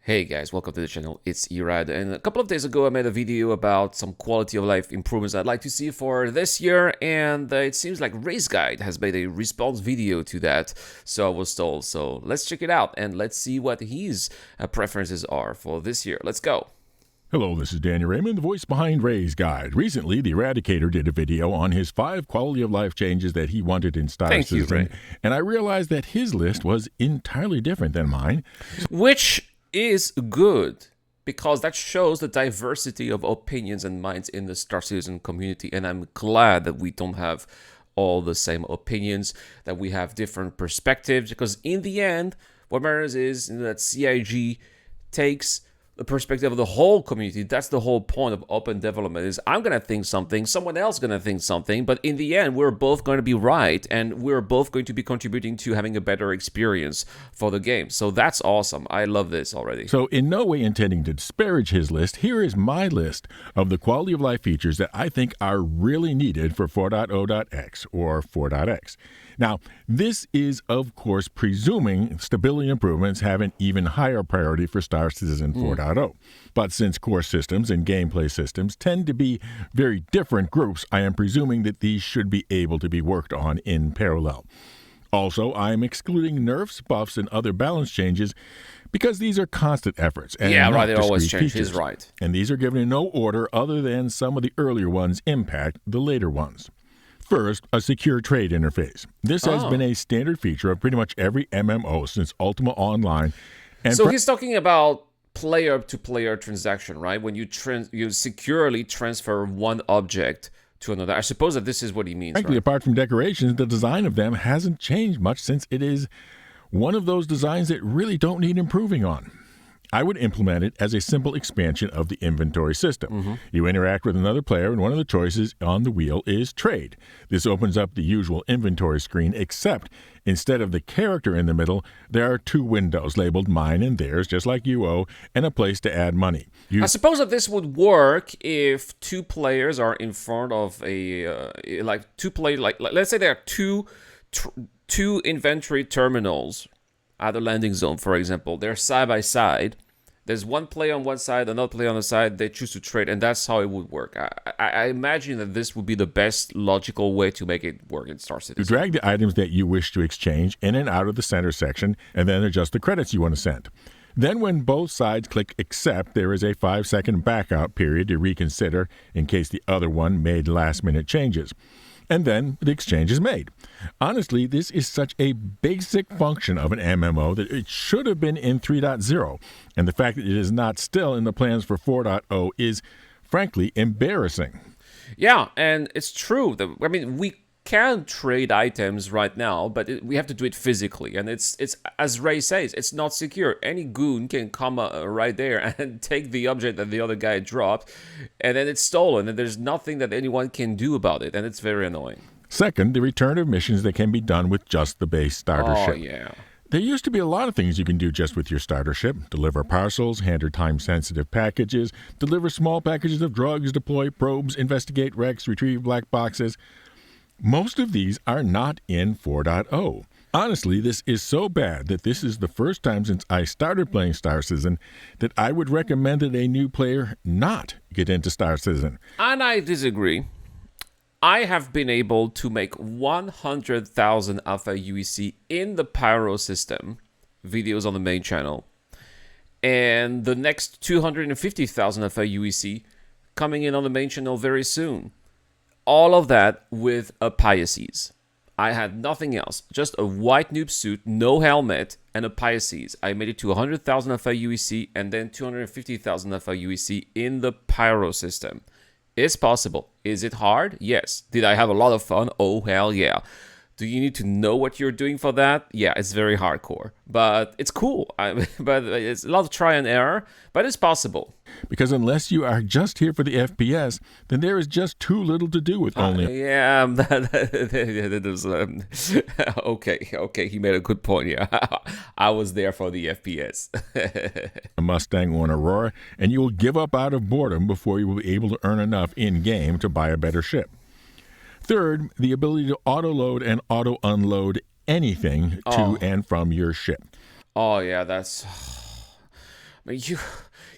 Hey guys, welcome to the channel. It's Erad, and a couple of days ago I made a video about some quality of life improvements I'd like to see for this year, and it seems like Race Guide has made a response video to that, so I was told. So let's check it out and let's see what his preferences are for this year. Let's go. Hello, this is Daniel Raymond, the voice behind Ray's Guide. Recently, the Eradicator did a video on his 5 quality of life changes that he wanted in Star Thank you, Citizen, Ray. and I realized that his list was entirely different than mine. Which is good, because that shows the diversity of opinions and minds in the Star Citizen community, and I'm glad that we don't have all the same opinions, that we have different perspectives, because in the end, what matters is that CIG takes the perspective of the whole community. That's the whole point of open development, is I'm going to think something, someone else going to think something, but in the end, we're both going to be right, and we're both going to be contributing to having a better experience for the game. So that's awesome. I love this already. So, in no way intending to disparage his list, here is my list of the quality of life features that I think are really needed for 4.0.x or 4.x. Now, this is, of course, presuming stability improvements have an even higher priority for Star Citizen 4.0. But since core systems and gameplay systems tend to be very different groups, I am presuming that these should be able to be worked on in parallel. Also, I am excluding nerfs, buffs, and other balance changes because these are constant efforts. And Yeah, not right, they always discrete change. features. He's right. And these are given in no order other than some of the earlier ones impact the later ones. First, a secure trade interface. This has been a standard feature of pretty much every MMO since Ultima Online. And So he's talking about player-to-player transaction, right? When you you securely transfer one object to another. I suppose that this is what he means, frankly, right? apart from decorations, the design of them hasn't changed much since it is one of those designs that really don't need improving on. I would implement it as a simple expansion of the inventory system. You interact with another player, and one of the choices on the wheel is trade. This opens up the usual inventory screen, except instead of the character in the middle, there are 2 windows labeled mine and theirs, just like UO, and a place to add money. I suppose that this would work if 2 players are in front of a like 2 play like let's say there are two inventory terminals at the landing zone, for example. They're side by side. There's one player on one side, another player on the side. They choose to trade, and that's how it would work. I imagine that this would be the best logical way to make it work in Star You Citizen. drag the items that you wish to exchange in and out of the center section, and then adjust the credits you want to send. Then when both sides click accept, there is a 5-second backout period to reconsider in case the other one made last-minute changes. And then the exchange is made. Honestly, this is such a basic function of an MMO that it should have been in 3.0, and the fact that it is not still in the plans for 4.0 is, frankly, embarrassing. Yeah, and it's true. I mean, we can trade items right now, but we have to do it physically, and it's as Ray says, it's not secure. Any goon can come right there and take the object that the other guy dropped, and then it's stolen, and there's nothing that anyone can do about it, and it's very annoying. Second, the return of missions that can be done with just the base starter Oh ship. yeah. There used to be a lot of things you can do just with your starter ship. Deliver parcels, handle time-sensitive packages, deliver small packages of drugs, deploy probes, investigate wrecks, retrieve black boxes. Most of these are not in 4.0. Honestly, this is so bad that this is the first time since I started playing Star Citizen that I would recommend that a new player not get into Star Citizen. And I disagree. I have been able to make 100,000 Alpha UEC in the Pyro system, videos on the main channel, and the next 250,000 Alpha UEC coming in on the main channel very soon. All of that with a Pisces. I had nothing else, just a white noob suit, no helmet, and a Pisces. I made it to 100,000 Alpha UEC and then 250,000 Alpha UEC in the Pyro system. It's possible. Is it hard? Yes. Did I have a lot of fun? Oh, hell yeah. Do you need to know what you're doing for that? Yeah, it's very hardcore, but it's cool. But it's a lot of try and error, but it's possible. Because unless you are just here for the FPS, then there is just too little to do with only Yeah, that is, okay. He made a good point. Yeah, I was there for the FPS. a Mustang or an Aurora, and you will give up out of boredom before you will be able to earn enough in-game to buy a better ship. Third, the ability to auto-load and auto-unload anything to and from your ship. Oh yeah, that's I mean,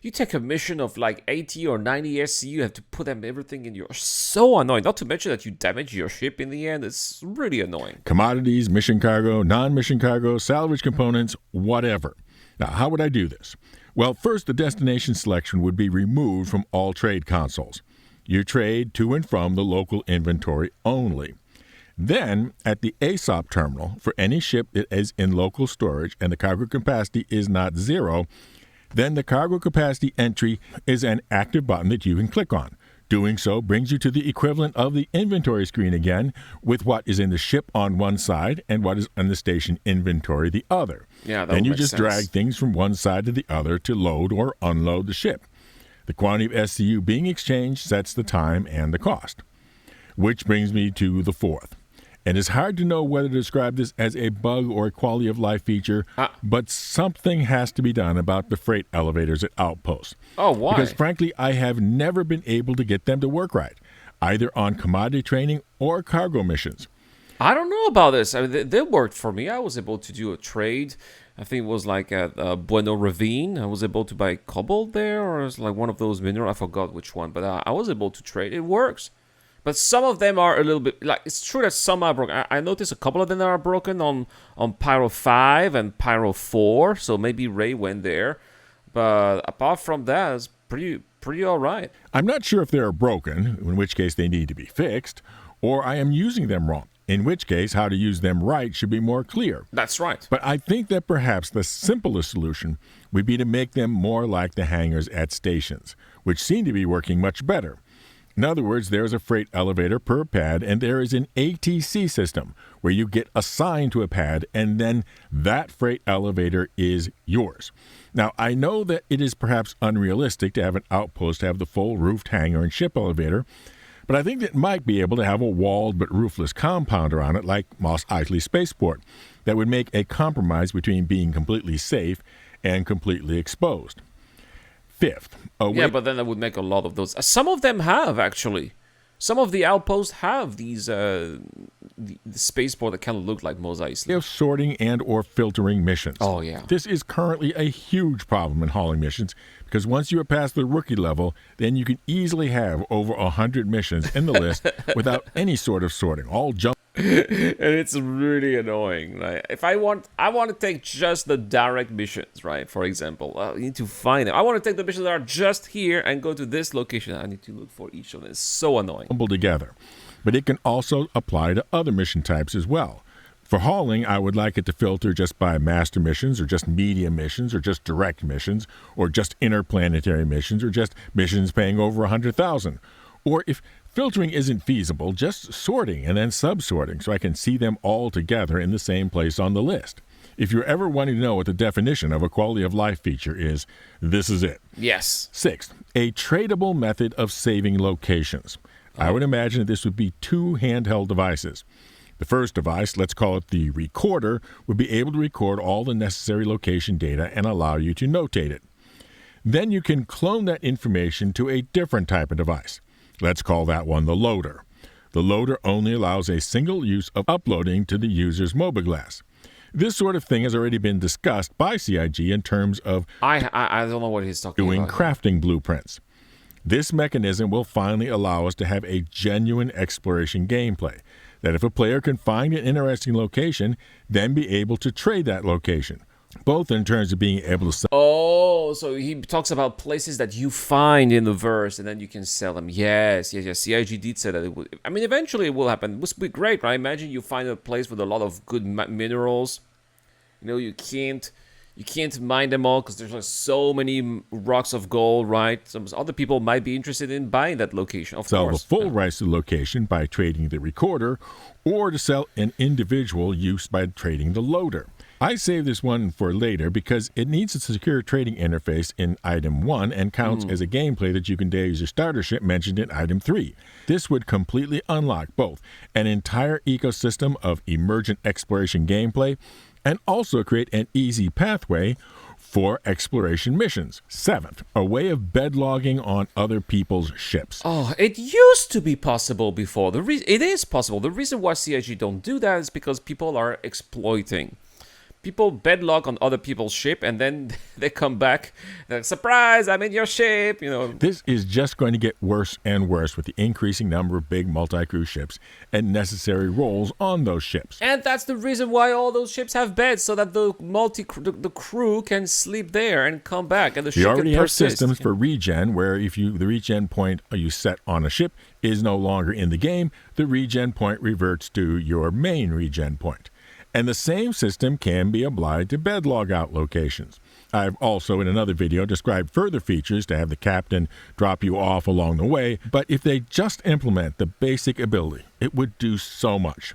you take a mission of like 80 or 90 SC, you have to put them everything in your... So annoying. Not to mention that you damage your ship in the end. It's really annoying. Commodities, mission cargo, non-mission cargo, salvage components, whatever. Now, how would I do this? Well, first, the destination selection would be removed from all trade consoles. You trade to and from the local inventory only. Then, at the ASOP terminal, for any ship that is in local storage and the cargo capacity is not 0, then the cargo capacity entry is an active button that you can click on. Doing so brings you to the equivalent of the inventory screen again, with what is in the ship on one side and what is in the station inventory the other. Yeah, that then you makes just sense. drag things from one side to the other to load or unload the ship. The quantity of SCU being exchanged sets the time and the cost. Which brings me to the fourth. And it's hard to know whether to describe this as a bug or a quality of life feature, but something has to be done about the freight elevators at outposts. Oh, why? Because frankly, I have never been able to get them to work right, either on commodity training or cargo missions. I don't know about this. I mean, they worked for me. I was able to do a trade. I think it was like at Bueno Ravine. I was able to buy cobalt there, or it was like one of those minerals. I forgot which one, but I was able to trade. It works. But some of them are a little bit, like, it's true that some are broken. I noticed a couple of them are broken on Pyro 5 and Pyro 4, so maybe Ray went there. But apart from that, it's pretty all right. I'm not sure if they are broken, in which case they need to be fixed, or I am using them wrong, in which case how to use them right should be more clear. That's right. But I think that perhaps the simplest solution would be to make them more like the hangars at stations, which seem to be working much better. In other words, there's a freight elevator per pad, and there is an ATC system where you get assigned to a pad, and then that freight elevator is yours. Now, I know that it is perhaps unrealistic to have an outpost have the full roofed hangar and ship elevator, but I think that it might be able to have a walled but roofless compounder on it like Mos Eisley Spaceport that would make a compromise between being completely safe and completely exposed. Fifth, Yeah, but then that would make a lot of those. Some of them have, actually. Some of the outposts have these the spaceport that kind of look like Mos Eisley. of sorting and or filtering missions. Oh, yeah. This is currently a huge problem in hauling missions because once you are past the rookie level, then you can easily have over 100 missions in the list without any sort of sorting, all jump. And it's really annoying, right? If I want to take just the direct missions, right? For example, I need to find them. I want to take the missions that are just here and go to this location. I need to look for each of them. It's so annoying. Together. But it can also apply to other mission types as well. For hauling, I would like it to filter just by master missions, or just medium missions, or just direct missions, or just interplanetary missions, or just missions paying over 100,000. Or if filtering isn't feasible, just sorting and then subsorting so I can see them all together in the same place on the list. If you're ever wanting to know what the definition of a quality of life feature is, this is it. Yes. Sixth, a tradable method of saving locations. I would imagine that this would be 2 handheld devices. The first device, let's call it the recorder, would be able to record all the necessary location data and allow you to notate it. Then you can clone that information to a different type of device. Let's call that one the loader. The loader only allows a single use of uploading to the user's mobiGlas. This sort of thing has already been discussed by CIG in terms of I don't know what he's talking doing about. crafting blueprints. This mechanism will finally allow us to have a genuine exploration gameplay, that if a player can find an interesting location, then be able to trade that location, both in terms of being able to sell. Oh, so he talks about places that you find in the verse, and then you can sell them. Yes. CIG did say that it would. I mean, eventually it will happen. It would be great, right? Imagine you find a place with a lot of good minerals. You know, you can't mine them all because there's like so many rocks of gold, right? Some other people might be interested in buying that location, of Sell course. the full rights to the location by trading the recorder, or to sell an individual use by trading the loader. I saved this one for later because it needs a secure trading interface in Item 1 and counts as a gameplay that you can use your starter ship mentioned in Item 3. This would completely unlock both an entire ecosystem of emergent exploration gameplay and also create an easy pathway for exploration missions. Seventh, a way of bedlogging on other people's ships. Oh, it used to be possible before. It is possible. The reason why CIG don't do that is because people are exploiting. people bedlock on other people's ship, and then they come back. They're like, surprise! I'm in your ship. This is just going to get worse and worse with the increasing number of big multi-crew ships and necessary roles on those ships. And that's the reason why all those ships have beds, so that the crew can sleep there and come back, and the ship You already can have persist. systems for regen, where if the regen point you set on a ship is no longer in the game, the regen point reverts to your main regen point. And the same system can be applied to bed logout locations. I've also, in another video, described further features to have the captain drop you off along the way, but if they just implement the basic ability, it would do so much.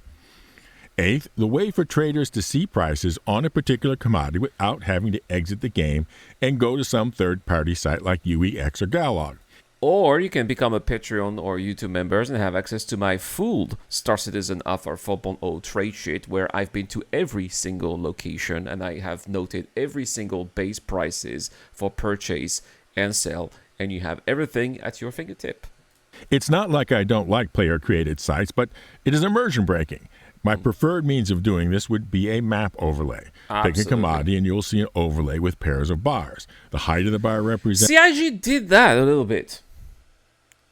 Eighth, the way for traders to see prices on a particular commodity without having to exit the game and go to some third-party site like UEX or Galog. Or you can become a Patreon or YouTube members and have access to my full Star Citizen Alpha 4.0 trade sheet, where I've been to every single location and I have noted every single base prices for purchase and sale, and you have everything at your fingertip. It's not like I don't like player-created sites, but it is immersion breaking. My preferred means of doing this would be a map overlay. Absolutely. Pick a commodity and you'll see an overlay with pairs of bars. The height of the bar represents... CIG did that a little bit.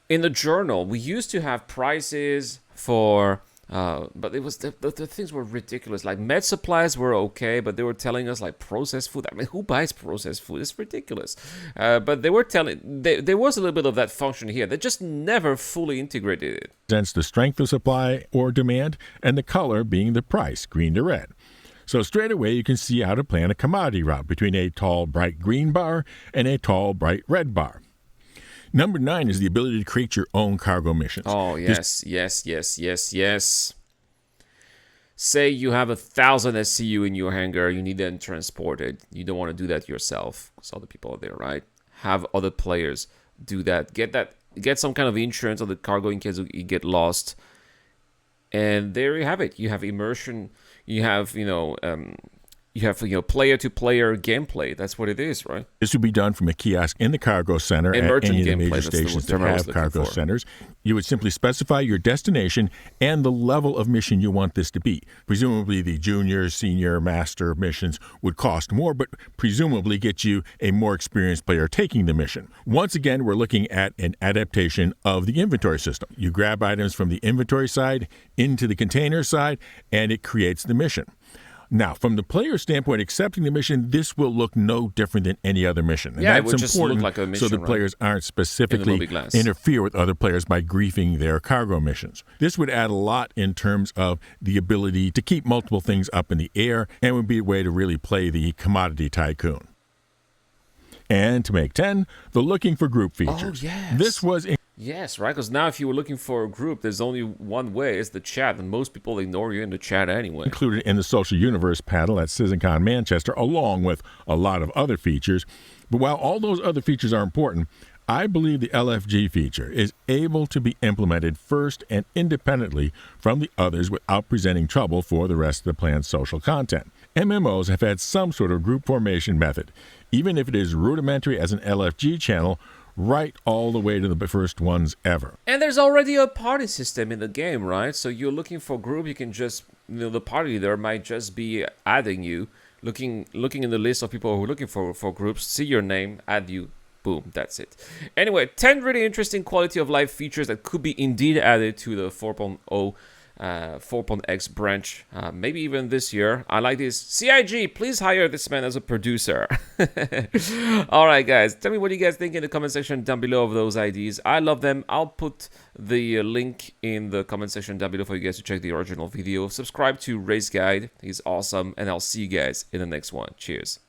In the journal, we used to have prices for, but it was the things were ridiculous. Like med supplies were okay, but they were telling us like processed food. I mean, who buys processed food? It's ridiculous. But they were telling, there was a little bit of that function here. They just never fully integrated it. Represents the strength of supply or demand, and the color being the price, green to red. So straight away you can see how to plan a commodity route between a tall, bright green bar and a tall, bright red bar. Number 9 is the ability to create your own cargo missions. Oh, yes. Say you have 1,000 SCU in your hangar, you need them transported. You don't want to do that yourself, because other people are there, right? Have other players do that. Get some kind of insurance on the cargo in case you get lost. And there you have it. You have immersion. You have, player-to-player gameplay. That's what it is, right? This would be done from a kiosk in the cargo center at any of the major stations that have cargo centers. You would simply specify your destination and the level of mission you want this to be. Presumably the junior, senior, master missions would cost more, but presumably get you a more experienced player taking the mission. Once again, we're looking at an adaptation of the inventory system. You grab items from the inventory side into the container side, and it creates the mission. Now, from the player standpoint, accepting the mission, this will look no different than any other mission. And it would just look like a mission, so the players aren't specifically interfere with other players by griefing their cargo missions. This would add a lot in terms of the ability to keep multiple things up in the air, and would be a way to really play the commodity tycoon. And to make 10, the looking for group features. Oh, yes. This was... Yes, right? Because now if you were looking for a group, there's only one way. It's the chat, and most people ignore you in the chat anyway. Included in the Social Universe panel at CitizenCon Manchester, along with a lot of other features. But while all those other features are important, I believe the LFG feature is able to be implemented first and independently from the others without presenting trouble for the rest of the planned social content. MMOs have had some sort of group formation method, even if it is rudimentary as an LFG channel, right all the way to the first ones ever. And there's already a party system in the game, right? So you're looking for a group, you can just, the party leader might just be adding you, looking in the list of people who are looking for groups, see your name, add you, boom, that's it. Anyway, 10 really interesting quality of life features that could be indeed added to the 4.0 4.x branch, maybe even this year. I like this. CIG, please hire this man as a producer. All right, guys, tell me what you guys think in the comment section down below of those IDs. I love them. I'll put the link in the comment section down below for you guys to check the original video. Subscribe to Race Guide. He's awesome, and I'll see you guys in the next one. Cheers.